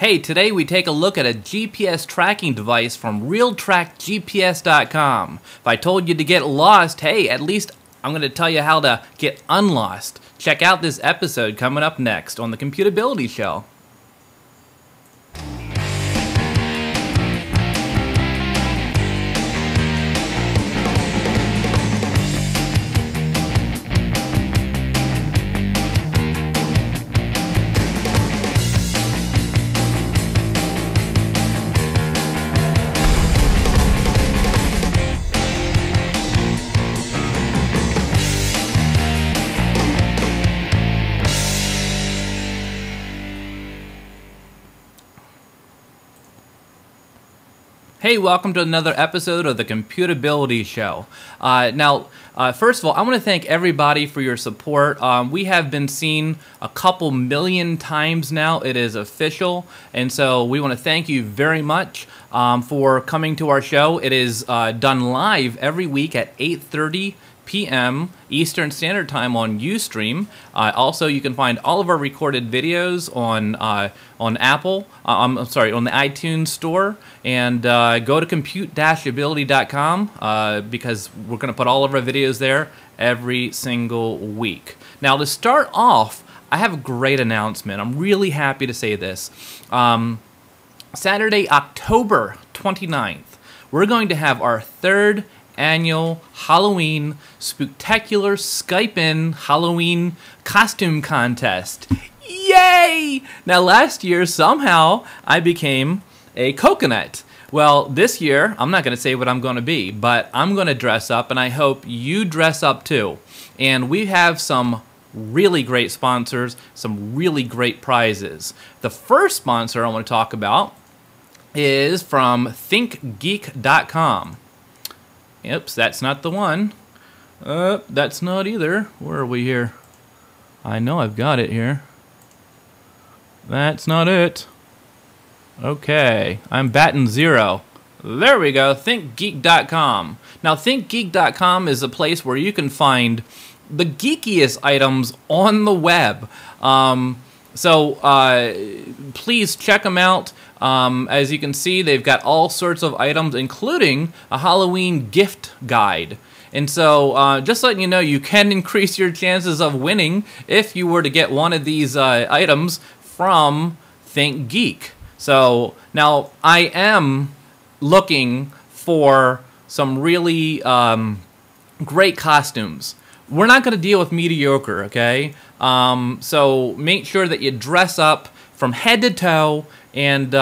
Hey, today we take a look at a GPS tracking device from realtrackgps.com. If I told you to get lost, hey, at least I'm going to tell you how to get unlost. Check out this episode coming up next on the Computability Show. Hey, welcome to another episode of the Computability Show. First of all, I want to thank everybody for your support. We have been seen a couple million times now. It is official, and so we want to thank you very much for coming to our show. It is done live every week at 8:30 p.m. Eastern Standard Time on Ustream. Also, you can find all of our recorded videos on Apple. On the iTunes Store, and go to compute-ability.com because we're going to put all of our videos there every single week. Now, to start off, I have a great announcement. I'm really happy to say this. Saturday, October 29th, we're going to have our third annual Halloween Spook-tech-ular Skype-in Halloween costume contest. Yay! Now, last year, somehow, I became a coconut. Well, this year, I'm not going to say what I'm going to be, but I'm going to dress up, and I hope you dress up too. And we have some really great sponsors, some really great prizes. The first sponsor I want to talk about is from thinkgeek.com. Oops, that's not the one. That's not either. Where are we here? I know I've got it here. That's not it. Okay, I'm batting zero. There we go, thinkgeek.com. Now, thinkgeek.com is a place where you can find the geekiest items on the web. Please check them out. As you can see, they've got all sorts of items, including a Halloween gift guide. And so, just letting you know, you can increase your chances of winning if you were to get one of these items from ThinkGeek. So, now, I am looking for some really great costumes. We're not going to deal with mediocre, okay? So, make sure that you dress up from head to toe and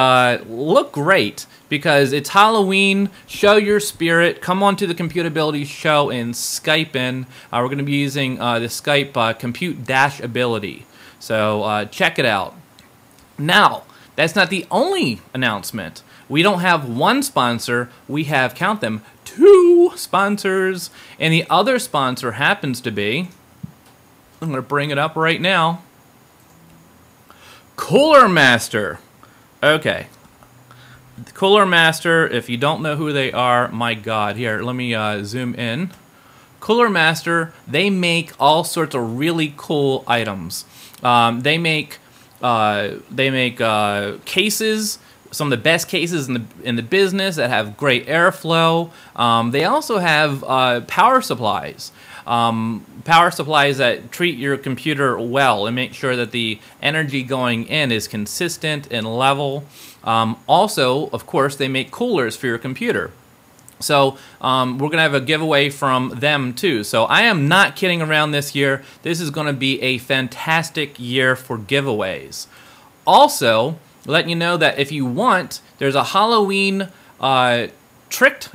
look great, because it's Halloween. Show your spirit. Come on to the Computability Show and Skype in. We're going to be using the Skype compute-ability. So check it out. Now, that's not the only announcement. We don't have one sponsor. We have, count them, 2 sponsors. And the other sponsor happens to be, I'm going to bring it up right now, Cooler Master. Okay. Cooler Master, if you don't know who they are, my God. Here, let me zoom in. Cooler Master, they make all sorts of really cool items. They make cases, some of the best cases in the business that have great airflow. They also have power supplies. Power supplies that treat your computer well and make sure that the energy going in is consistent and level. Also, of course, they make coolers for your computer. So we're going to have a giveaway from them too. So I am not kidding around this year. This is going to be a fantastic year for giveaways. Also, letting you know that if you want, there's a Halloween treated,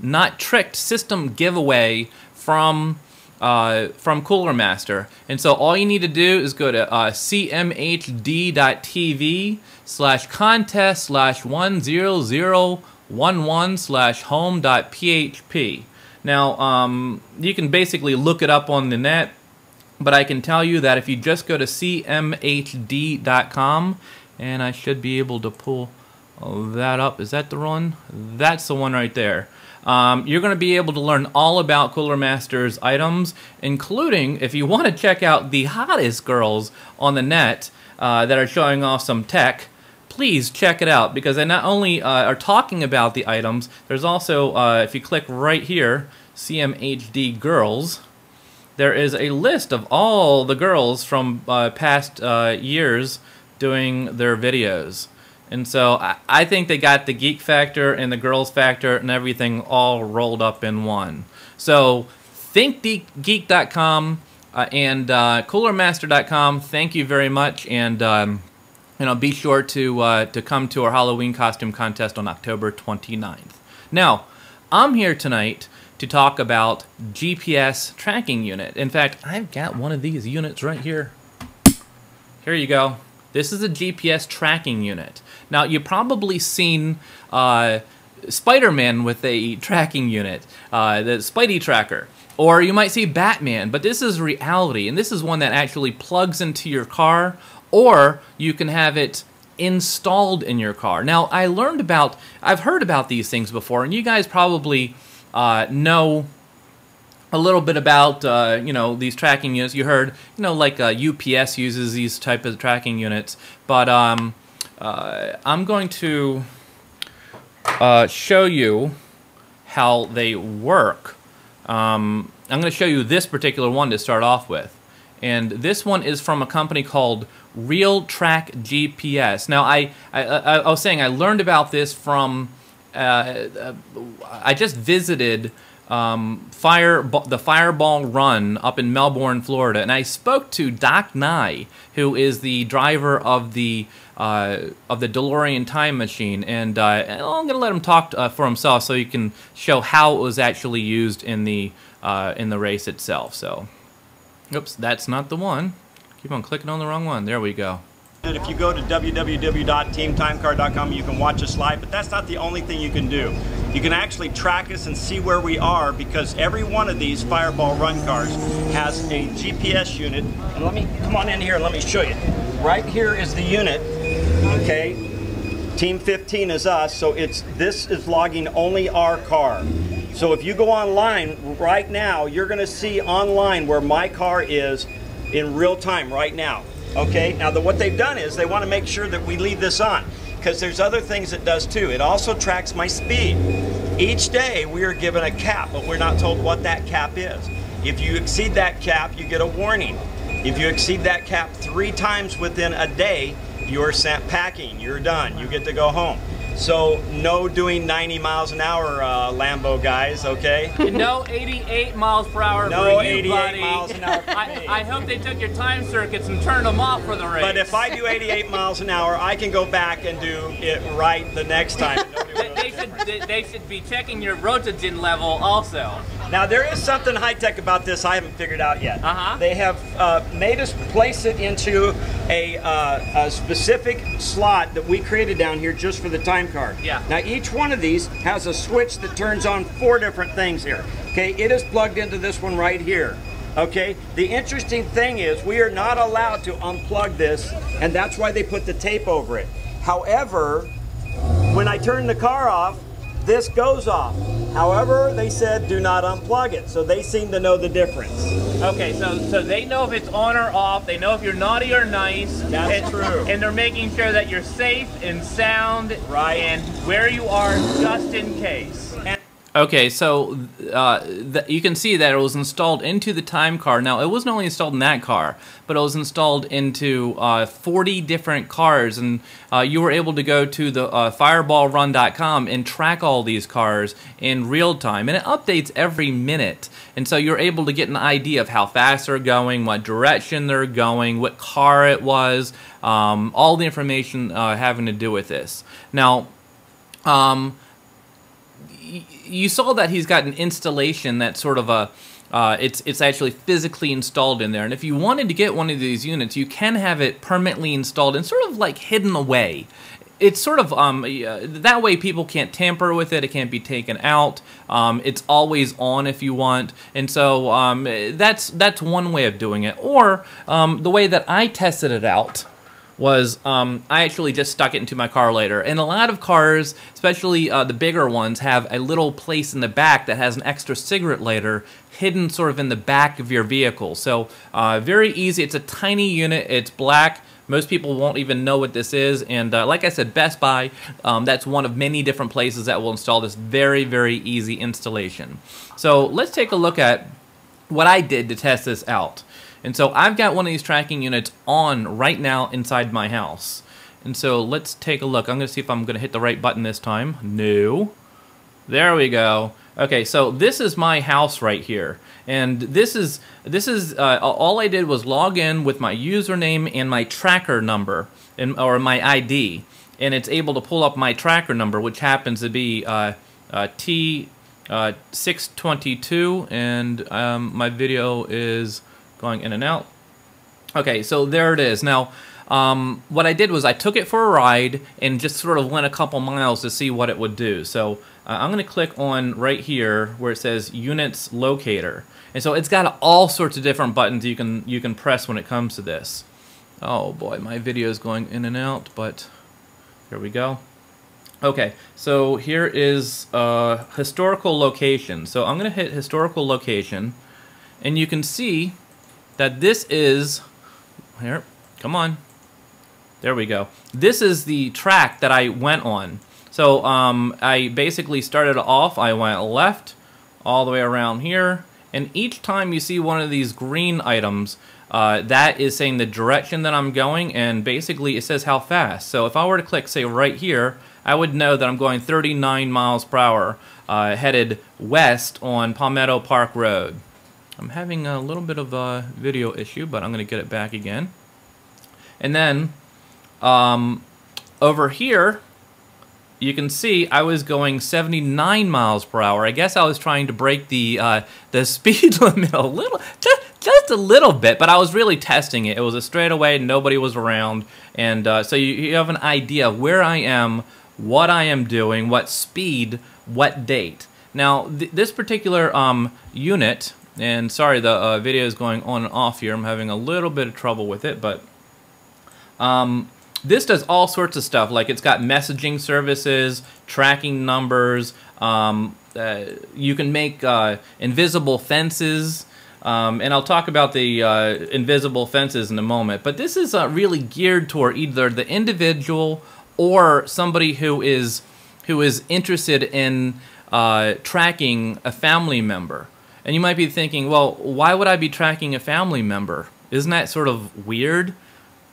not tricked system giveaway from Cooler Master. And so all you need to do is go to cmhd.tv/contest/10011/home.php. Now, you can basically look it up on the net, but I can tell you that if you just go to cmhd.com, and I should be able to pull that up. Is that the one? That's the one right there. You're going to be able to learn all about Cooler Master's items, including if you want to check out the hottest girls on the net that are showing off some tech. Please check it out, because they not only are talking about the items, there's also, if you click right here, CMHD Girls, there is a list of all the girls from past years doing their videos. And so I think they got the geek factor and the girls factor and everything all rolled up in one. So thinkgeek.com and coolermaster.com, thank you very much, and be sure to come to our Halloween costume contest on October 29th. Now, I'm here tonight to talk about GPS tracking unit. In fact, I've got one of these units right here. Here you go. This is a GPS tracking unit. Now, you've probably seen Spider-Man with a tracking unit, the Spidey tracker. Or you might see Batman, but this is reality, and this is one that actually plugs into your car, or you can have it installed in your car. Now, I've heard about these things before, and you guys probably know a little bit about, these tracking units. You heard, like UPS uses these type of tracking units, but I'm going to show you how they work. I'm going to show you this particular one to start off with. And this one is from a company called Real Track GPS. Now, I was saying I learned about this from, I just visited the Fireball Run up in Melbourne, Florida, and I spoke to Doc Nye, who is the driver of the DeLorean time machine, and I'm going to let him talk for himself so you can show how it was actually used in the race itself. So, oops, that's not the one. Keep on clicking on the wrong one. There we go. If you go to www.teamtimecard.com, you can watch us live, but that's not the only thing you can do. You can actually track us and see where we are, because every one of these Fireball Run cars has a GPS unit. And let me come on in here and let me show you. Right here is the unit, okay? Team 15 is us, so this is logging only our car. So if you go online right now, you're going to see online where my car is in real time right now. Okay, now what they've done is they want to make sure that we leave this on, because there's other things it does too. It also tracks my speed. Each day we are given a cap, but we're not told what that cap is. If you exceed that cap, you get a warning. If you exceed that cap 3 times within a day, you're sent packing, you're done, you get to go home. So no doing 90 miles an hour, Lambo guys, okay? No 88 miles per hour no for you, 88 buddy. miles an hour for me. I hope they took your time circuits and turned them off for the race. But if I do 88 miles an hour, I can go back and do it right the next time. They should be checking your rotogen level also. Now, there is something high-tech about this I haven't figured out yet. They have made us place it into a specific slot that we created down here just for the time card. Yeah. Now, each one of these has a switch that turns on 4 different things here. Okay, it is plugged into this one right here. Okay, the interesting thing is we are not allowed to unplug this, and that's why they put the tape over it. However, when I turn the car off, this goes off. However, they said do not unplug it, so they seem to know the difference. Okay, so they know if it's on or off, they know if you're naughty or nice. That's true. And they're making sure that you're safe and sound, right, and where you are just in case. Okay, so you can see that it was installed into the time car. Now, it wasn't only installed in that car, but it was installed into 40 different cars, and you were able to go to the fireballrun.com and track all these cars in real time, and it updates every minute. And so you're able to get an idea of how fast they're going, what direction they're going, what car it was, all the information having to do with this. Now, you saw that he's got an installation that's sort of a, it's actually physically installed in there. And if you wanted to get one of these units, you can have it permanently installed and sort of like hidden away. It's sort of, that way people can't tamper with it, it can't be taken out, it's always on if you want, and so that's one way of doing it. Or the way that I tested it out was I actually just stuck it into my car later. And a lot of cars, especially the bigger ones, have a little place in the back that has an extra cigarette lighter hidden sort of in the back of your vehicle. So very easy. It's a tiny unit. It's black. Most people won't even know what this is. And like I said, Best Buy, that's one of many different places that will install this very, very easy installation. So let's take a look at what I did to test this out. And so I've got one of these tracking units on right now inside my house. And so let's take a look. I'm going to see if I'm going to hit the right button this time. No. There we go. Okay, so this is my house right here. And this is all I did was log in with my username and my tracker number, or my ID. And it's able to pull up my tracker number, which happens to be T622. And my video is going in and out. Okay, so there it is. Now, what I did was I took it for a ride and just sort of went a couple miles to see what it would do. So I'm going to click on right here where it says Units Locator. And so it's got all sorts of different buttons you can press when it comes to this. Oh boy, my video is going in and out, but here we go. Okay, so here is historical location. So I'm going to hit historical location, and you can see that this is, here, come on, there we go. This is the track that I went on. So I basically started off, I went left all the way around here, and each time you see one of these green items, that is saying the direction that I'm going, and basically it says how fast. So if I were to click, say, right here, I would know that I'm going 39 miles per hour, headed west on Palmetto Park Road. I'm having a little bit of a video issue, but I'm going to get it back again. And then over here, you can see I was going 79 miles per hour. I guess I was trying to break the speed limit a little, just a little bit, but I was really testing it. It was a straightaway, nobody was around, and so you have an idea of where I am, what I am doing, what speed, what date. Now, this particular unit, and sorry, the video is going on and off here. I'm having a little bit of trouble with it, but this does all sorts of stuff. Like, it's got messaging services, tracking numbers. You can make invisible fences, and I'll talk about the invisible fences in a moment. But this is really geared toward either the individual or somebody who is interested in tracking a family member. And you might be thinking, well, why would I be tracking a family member? Isn't that sort of weird?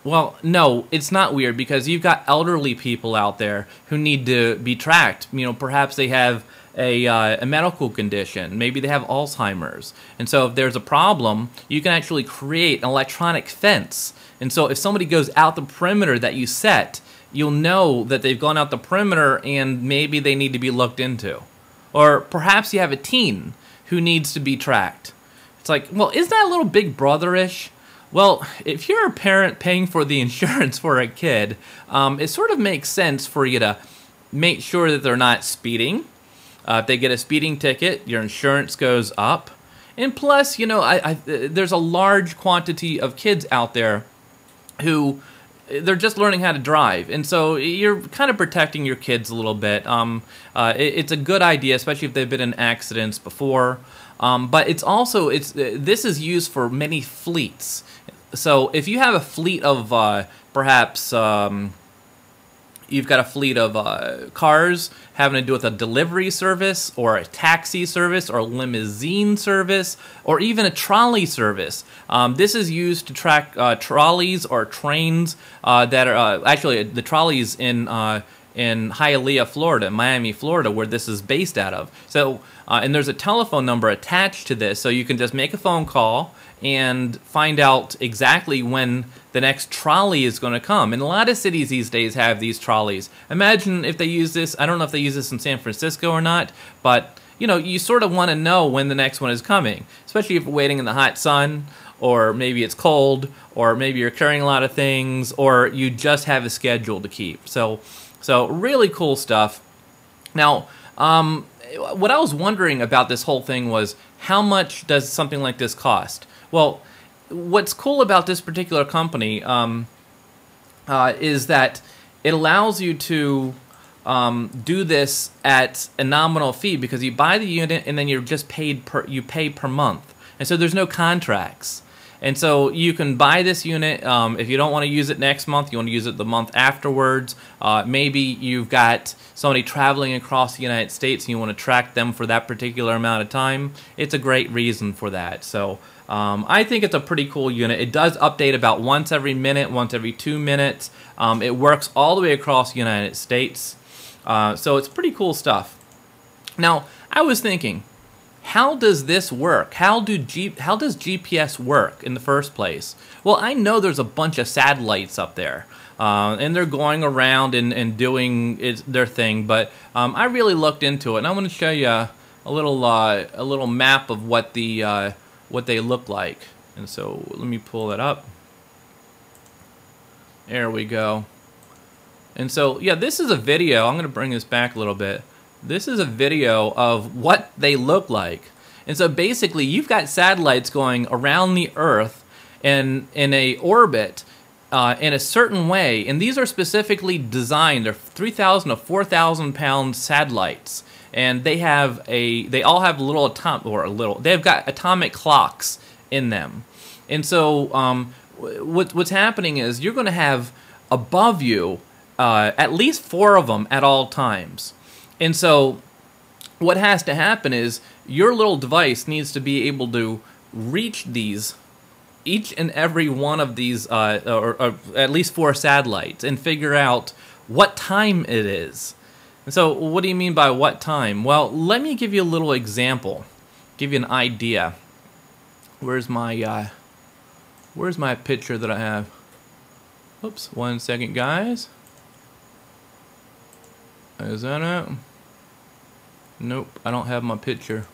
Well, no, it's not weird, because you've got elderly people out there who need to be tracked. You know, perhaps they have a medical condition. Maybe they have Alzheimer's. And so if there's a problem, you can actually create an electronic fence. And so if somebody goes out the perimeter that you set, you'll know that they've gone out the perimeter and maybe they need to be looked into. Or perhaps you have a teen who needs to be tracked. It's like, well, isn't that a little Big Brother-ish? Well, if you're a parent paying for the insurance for a kid, it sort of makes sense for you to make sure that they're not speeding. If they get a speeding ticket, your insurance goes up. And plus, you know, there's a large quantity of kids out there who they're just learning how to drive, and so you're kind of protecting your kids a little bit. It's a good idea, especially if they've been in accidents before. But it's also this is used for many fleets. So if you have a fleet of perhaps you've got a fleet of cars having to do with a delivery service or a taxi service or a limousine service or even a trolley service. This is used to track trolleys or trains that are actually the trolleys in Hialeah, Florida, Miami, Florida, where this is based out of. So, and there's a telephone number attached to this, so you can just make a phone call and find out exactly when the next trolley is going to come. And a lot of cities these days have these trolleys. Imagine if they use this, I don't know if they use this in San Francisco or not, but you know, you sort of want to know when the next one is coming, especially if you're waiting in the hot sun, or maybe it's cold, or maybe you're carrying a lot of things, or you just have a schedule to keep. So really cool stuff. Now, what I was wondering about this whole thing was, how much does something like this cost? Well, what's cool about this particular company, is that it allows you to do this at a nominal fee, because you buy the unit and then you're just paid you pay per month, and so there's no contracts. And so you can buy this unit if you don't want to use it next month, you want to use it the month afterwards. Maybe you've got somebody traveling across the United States and you want to track them for that particular amount of time. It's a great reason for that. So I think it's a pretty cool unit. It does update about once every minute, once every 2 minutes. It works all the way across the United States. So it's pretty cool stuff. Now, I was thinking, how does this work? How does GPS work in the first place? Well, I know there's a bunch of satellites up there, and they're going around and doing their thing. But I really looked into it, and I want to show you a little map of what they look like. And so let me pull it up. There we go. And so yeah, this is a video. I'm going to bring this back a little bit. This is a video of what they look like. And so basically, you've got satellites going around the Earth in a orbit in a certain way. And these are specifically designed. They're 3,000 to 4,000 pound satellites. And they all have they've got atomic clocks in them. And so what's happening is you're going to have above you at least 4 of them at all times. And so what has to happen is your little device needs to be able to reach each and every one of these, or at least 4 satellites, and figure out what time it is. And so what do you mean by what time? Well, let me give you a little example, give you an idea. Where's my picture that I have? Oops, 1 second, guys. Is that it? Nope, I don't have my picture.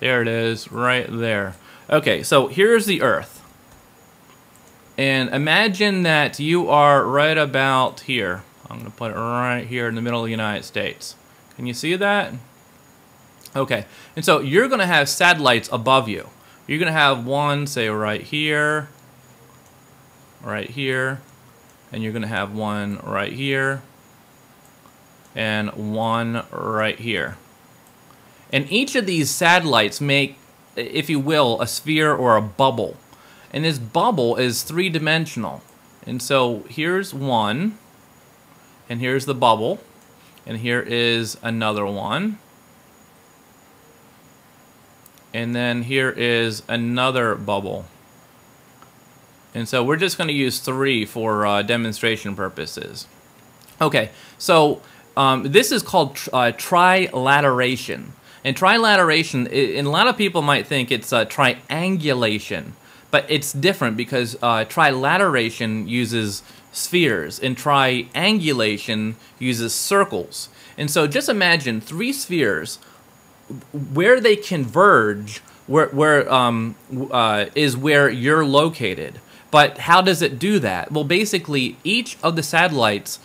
There it is, right there. Okay, so here's the Earth. And imagine that you are right about here. I'm going to put it right here in the middle of the United States. Can you see that? Okay, and so you're going to have satellites above you. You're going to have one, say, right here, and you're going to have one right here, and one right here. And each of these satellites make, if you will, a sphere or a bubble. And this bubble is 3-dimensional. And so here's one, and here's the bubble, and here is another one. And then here is another bubble. And so we're just going to use 3 for demonstration purposes. Okay, so this is called trilateration. And trilateration, and a lot of people might think it's triangulation, but it's different because trilateration uses spheres and triangulation uses circles. And so just imagine 3 spheres where they converge, is where you're located. But how does it do that? Well, basically, each of the satellites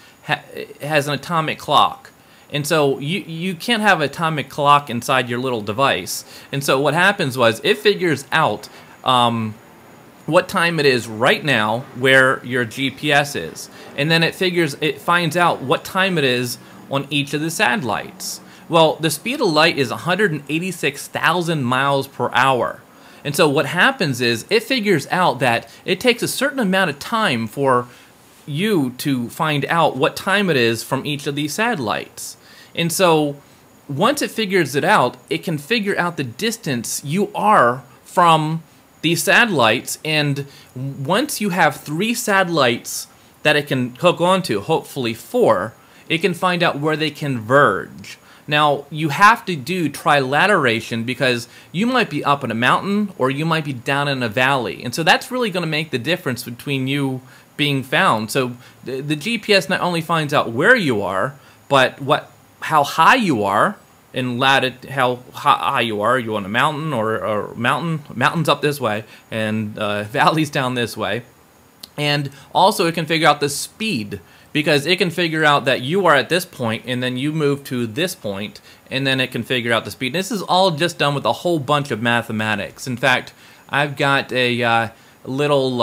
has an atomic clock. And so you can't have an atomic clock inside your little device. And so what happens was it figures out what time it is right now where your GPS is. And then it finds out what time it is on each of the satellites. Well, the speed of light is 186,000 miles per hour. And so what happens is it figures out that it takes a certain amount of time for you to find out what time it is from each of these satellites. And so once it figures it out, it can figure out the distance you are from these satellites. And once you have 3 satellites that it can hook onto, hopefully 4, it can find out where they converge. Now, you have to do trilateration because you might be up in a mountain or you might be down in a valley. And so that's really going to make the difference between you being found. So the GPS not only finds out where you are, but how high you are in latitude, how high you are. Are you on a mountain or mountains up this way and valleys down this way. And also it can figure out the speed, because it can figure out that you are at this point and then you move to this point, and then it can figure out the speed. And this is all just done with a whole bunch of mathematics. In fact, I've got a little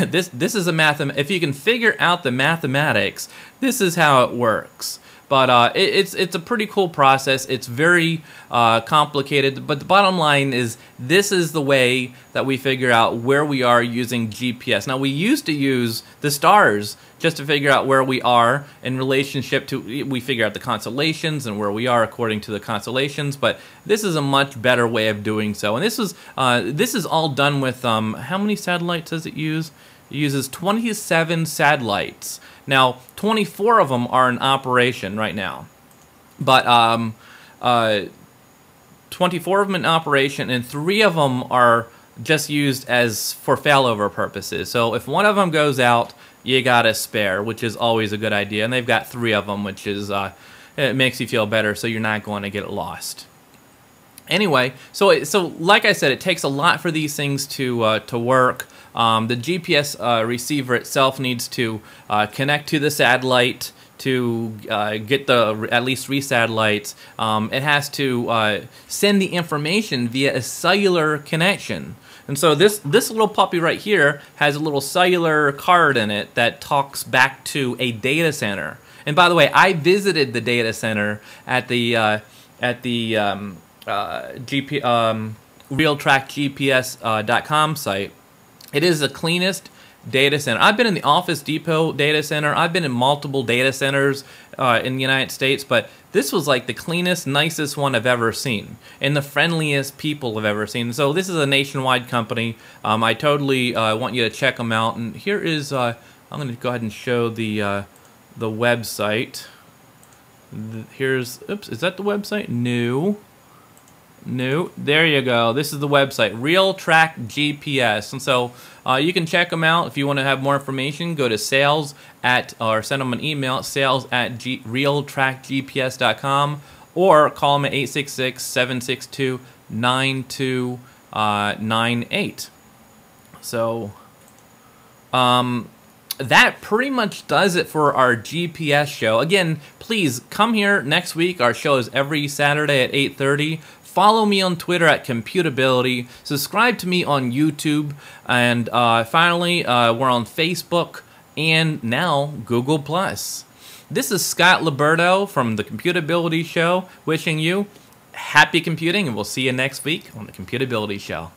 this is a if you can figure out the mathematics, this is how it works. But it's a pretty cool process. It's very complicated, but the bottom line is this is the way that we figure out where we are using GPS. Now, we used to use the stars just to figure out where we are in relationship to, we figure out the constellations and where we are according to the constellations, but this is a much better way of doing so. And this is all done with, how many satellites does it use? It uses 27 satellites. Now, 24 of them are in operation right now, but 24 of them in operation, and 3 of them are just used as for failover purposes. So if one of them goes out, you got a spare, which is always a good idea. And they've got 3 of them, which is it makes you feel better, so you're not going to get lost. Anyway, so like I said, it takes a lot for these things to work. The GPS receiver itself needs to connect to the satellite to get the at least 3 satellites. It has to send the information via a cellular connection. And so this little puppy right here has a little cellular card in it that talks back to a data center. And by the way, I visited the data center at the realtrackgps.com site. It is the cleanest data center. I've been in the Office Depot data center. I've been in multiple data centers in the United States, but this was like the cleanest, nicest one I've ever seen, and the friendliest people I've ever seen. So this is a nationwide company. I totally want you to check them out. And here is, I'm going to go ahead and show the website. Here's, oops, is that the website? No. No, there you go. This is the website, Real Track GPS. And so you can check them out. If you want to have more information, go to or send them an email, sales@realtrackgps.com, or call them at 866-762-9298. So that pretty much does it for our GPS show. Again, please come here next week. Our show is every Saturday at 8:30. Follow me on Twitter at Computability. Subscribe to me on YouTube. And finally, we're on Facebook and now Google+. This is Scott Liberto from the Computability Show, wishing you happy computing, and we'll see you next week on the Computability Show.